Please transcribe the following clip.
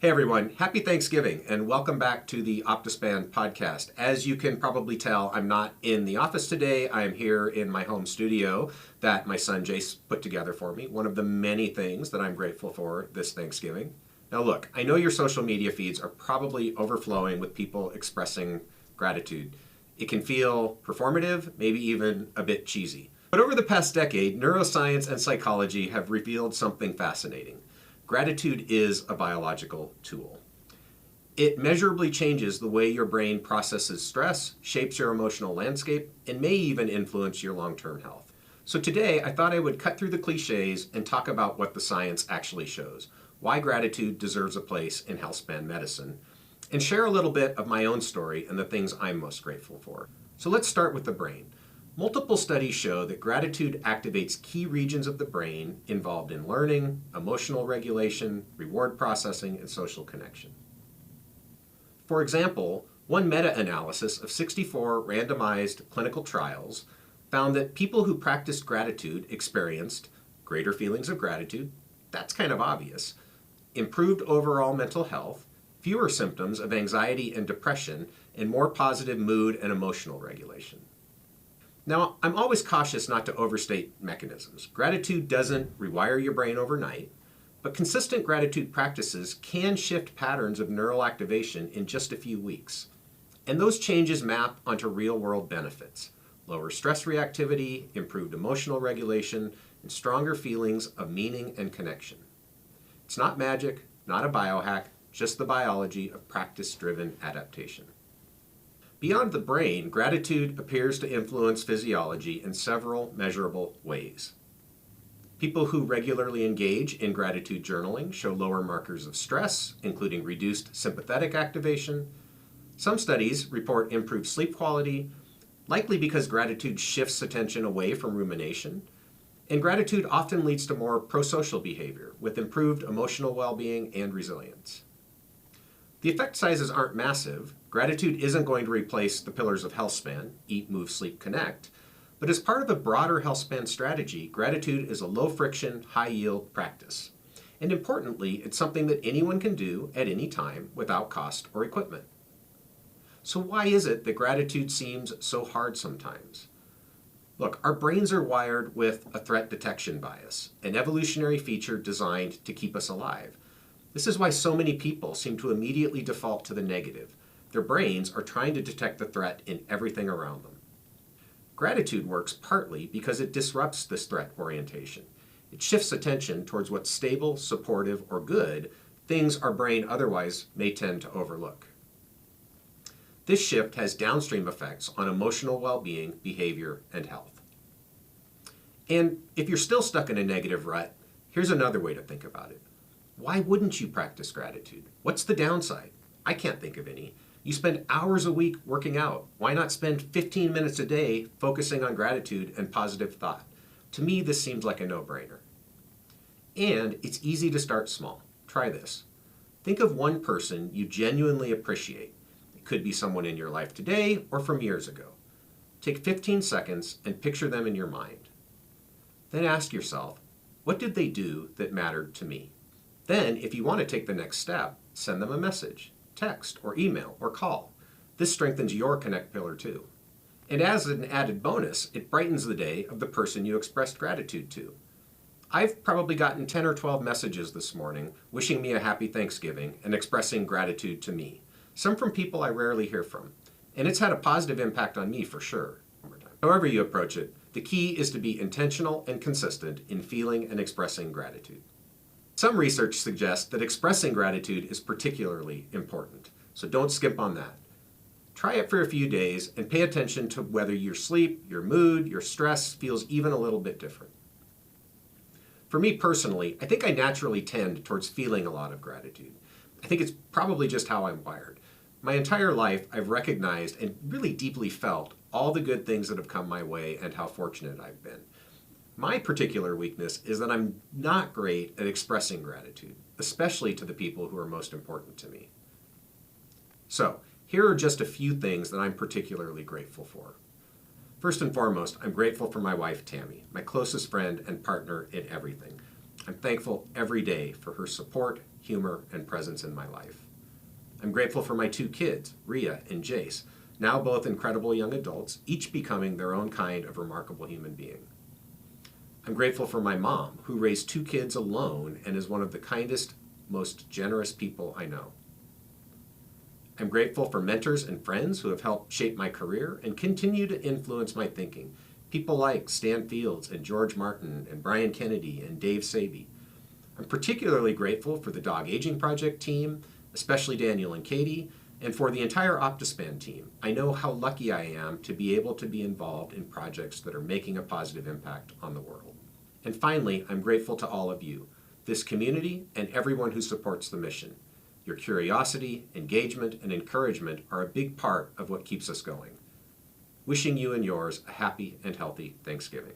Hey everyone, happy Thanksgiving and welcome back to the Optispan podcast. As you can probably tell, I'm not in the office today. I am here in my home studio that my son Jace put together for me. One of the many things that I'm grateful for this Thanksgiving. Now look, I know your social media feeds are probably overflowing with people expressing gratitude. It can feel performative, maybe even a bit cheesy. But over the past decade, neuroscience and psychology have revealed something fascinating. Gratitude is a biological tool. It measurably changes the way your brain processes stress, shapes your emotional landscape, and may even influence your long-term health. So today, I thought I would cut through the cliches and talk about what the science actually shows, why gratitude deserves a place in healthspan medicine, and share a little bit of my own story and the things I'm most grateful for. So let's start with the brain. Multiple studies show that gratitude activates key regions of the brain involved in learning, emotional regulation, reward processing, and social connection. For example, one meta-analysis of 64 randomized clinical trials found that people who practiced gratitude experienced greater feelings of gratitude, that's kind of obvious, improved overall mental health, fewer symptoms of anxiety and depression, and more positive mood and emotional regulation. Now, I'm always cautious not to overstate mechanisms. Gratitude doesn't rewire your brain overnight, but consistent gratitude practices can shift patterns of neural activation in just a few weeks. And those changes map onto real-world benefits: lower stress reactivity, improved emotional regulation, and stronger feelings of meaning and connection. It's not magic, not a biohack, just the biology of practice-driven adaptation. Beyond the brain, gratitude appears to influence physiology in several measurable ways. People who regularly engage in gratitude journaling show lower markers of stress, including reduced sympathetic activation. Some studies report improved sleep quality, likely because gratitude shifts attention away from rumination. And gratitude often leads to more prosocial behavior, with improved emotional well-being and resilience. The effect sizes aren't massive. Gratitude isn't going to replace the pillars of healthspan, eat, move, sleep, connect. But as part of a broader healthspan strategy, gratitude is a low-friction, high-yield practice. And importantly, it's something that anyone can do at any time without cost or equipment. So why is it that gratitude seems so hard sometimes? Look, our brains are wired with a threat detection bias, an evolutionary feature designed to keep us alive. This is why so many people seem to immediately default to the negative. Their brains are trying to detect the threat in everything around them. Gratitude works partly because it disrupts this threat orientation. It shifts attention towards what's stable, supportive, or good, things our brain otherwise may tend to overlook. This shift has downstream effects on emotional well-being, behavior, and health. And if you're still stuck in a negative rut, here's another way to think about it. Why wouldn't you practice gratitude? What's the downside? I can't think of any. You spend hours a week working out. Why not spend 15 minutes a day focusing on gratitude and positive thought? To me, this seems like a no-brainer. And it's easy to start small. Try this. Think of one person you genuinely appreciate. It could be someone in your life today or from years ago. Take 15 seconds and picture them in your mind. Then ask yourself, what did they do that mattered to me? Then, if you want to take the next step, send them a message, text, or email, or call. This strengthens your connect pillar too. And as an added bonus, it brightens the day of the person you expressed gratitude to. I've probably gotten 10 or 12 messages this morning wishing me a happy Thanksgiving and expressing gratitude to me. Some from people I rarely hear from. And it's had a positive impact on me for sure. However you approach it, the key is to be intentional and consistent in feeling and expressing gratitude. Some research suggests that expressing gratitude is particularly important, so don't skip on that. Try it for a few days and pay attention to whether your sleep, your mood, your stress feels even a little bit different. For me personally, I think I naturally tend towards feeling a lot of gratitude. I think it's probably just how I'm wired. My entire life, I've recognized and really deeply felt all the good things that have come my way and how fortunate I've been. My particular weakness is that I'm not great at expressing gratitude, especially to the people who are most important to me. So, here are just a few things that I'm particularly grateful for. First and foremost, I'm grateful for my wife, Tammy, my closest friend and partner in everything. I'm thankful every day for her support, humor, and presence in my life. I'm grateful for my 2 kids, Rhea and Jace, now both incredible young adults, each becoming their own kind of remarkable human being. I'm grateful for my mom, who raised 2 kids alone and is one of the kindest, most generous people I know. I'm grateful for mentors and friends who have helped shape my career and continue to influence my thinking. People like Stan Fields and George Martin and Brian Kennedy and Dave Saby. I'm particularly grateful for the Dog Aging Project team, especially Daniel and Katie, and for the entire Optispan team. I know how lucky I am to be able to be involved in projects that are making a positive impact on the world. And finally, I'm grateful to all of you, this community, and everyone who supports the mission. Your curiosity, engagement, and encouragement are a big part of what keeps us going. Wishing you and yours a happy and healthy Thanksgiving.